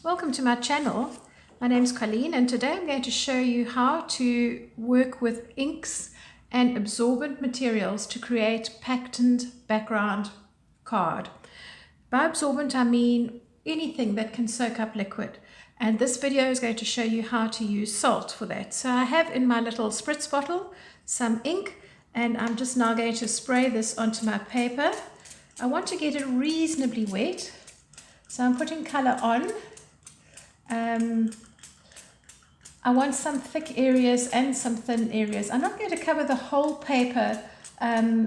Welcome to my channel. My name is Colleen and today I'm going to show you how to work with inks and absorbent materials to create patterned background card. By absorbent I mean anything that can soak up liquid, and this video is going to show you how to use salt for that. So I have in my little spritz bottle some ink and I'm just now going to spray this onto my paper. I want to get it reasonably wet, so I'm putting color on. I want some thick areas and some thin areas. I'm not going to cover the whole paper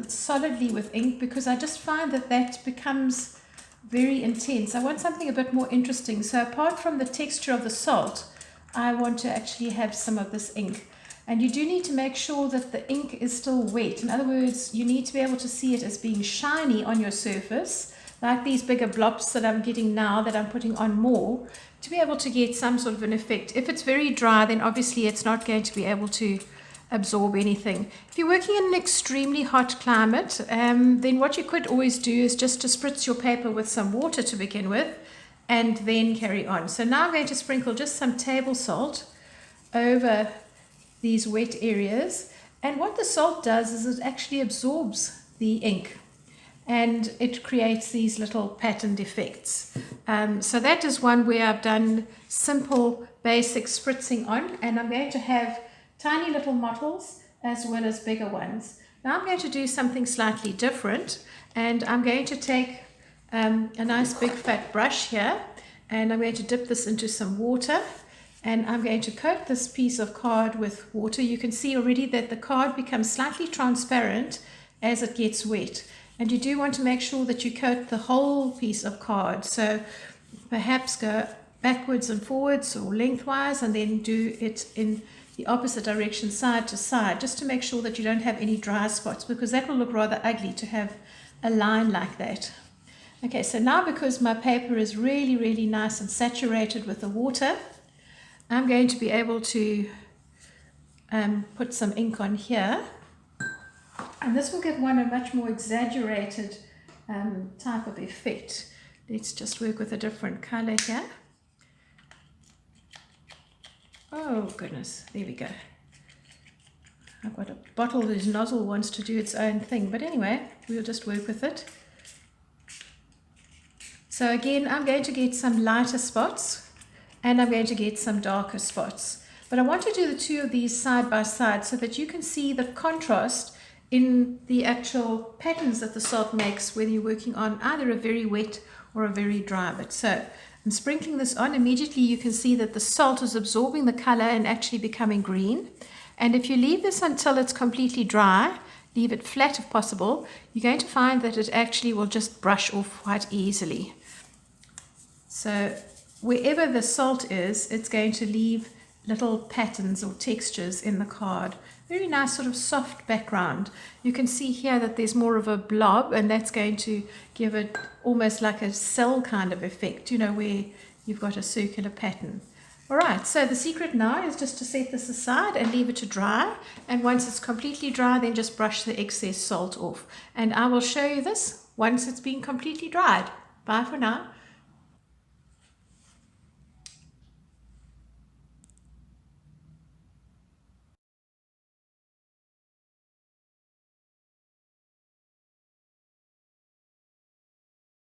solidly with ink because I just find that that becomes very intense. I want something a bit more interesting. So apart from the texture of the salt, I want to actually have some of this ink. And you do need to make sure that the ink is still wet. In other words, you need to be able to see it as being shiny on your surface, like these bigger blobs that I'm getting now that I'm putting on more, to be able to get some sort of an effect. If it's very dry, then obviously it's not going to be able to absorb anything. If you're working in an extremely hot climate, then what you could always do is just to spritz your paper with some water to begin with and then carry on. So now I'm going to sprinkle just some table salt over these wet areas, and what the salt does is it actually absorbs the ink and it creates these little patterned effects. So that is one where I've done simple basic spritzing on, and I'm going to have tiny little mottles as well as bigger ones. Now I'm going to do something slightly different, and I'm going to take a nice big fat brush here, and I'm going to dip this into some water, and I'm going to coat this piece of card with water. You can see already that the card becomes slightly transparent as it gets wet. And you do want to make sure that you coat the whole piece of card. So perhaps go backwards and forwards or lengthwise, and then do it in the opposite direction, side to side, just to make sure that you don't have any dry spots, because that will look rather ugly to have a line like that. Okay, so now because my paper is really nice and saturated with the water, I'm going to be able to put some ink on here. And this will give one a much more exaggerated type of effect. Let's just work with a different color here. Oh goodness, there we go. I've got a bottle whose nozzle wants to do its own thing, but anyway, we'll just work with it. So again, I'm going to get some lighter spots and I'm going to get some darker spots. But I want to do the two of these side by side so that you can see the contrast in the actual patterns that the salt makes, whether you're working on either a very wet or a very dry bit. So I'm sprinkling this on. Immediately you can see that the salt is absorbing the color and actually becoming green. And if you leave this until it's completely dry, leave it flat if possible, you're going to find that it actually will just brush off quite easily. So wherever the salt is, it's going to leave little patterns or textures in the card. Very nice sort of soft background. You can see here that there's more of a blob, and that's going to give it almost like a cell kind of effect, you know, where you've got a circular pattern. All right, so the secret now is just to set this aside and leave it to dry, and once it's completely dry, then just brush the excess salt off. And I will show you this once it's been completely dried. Bye for now.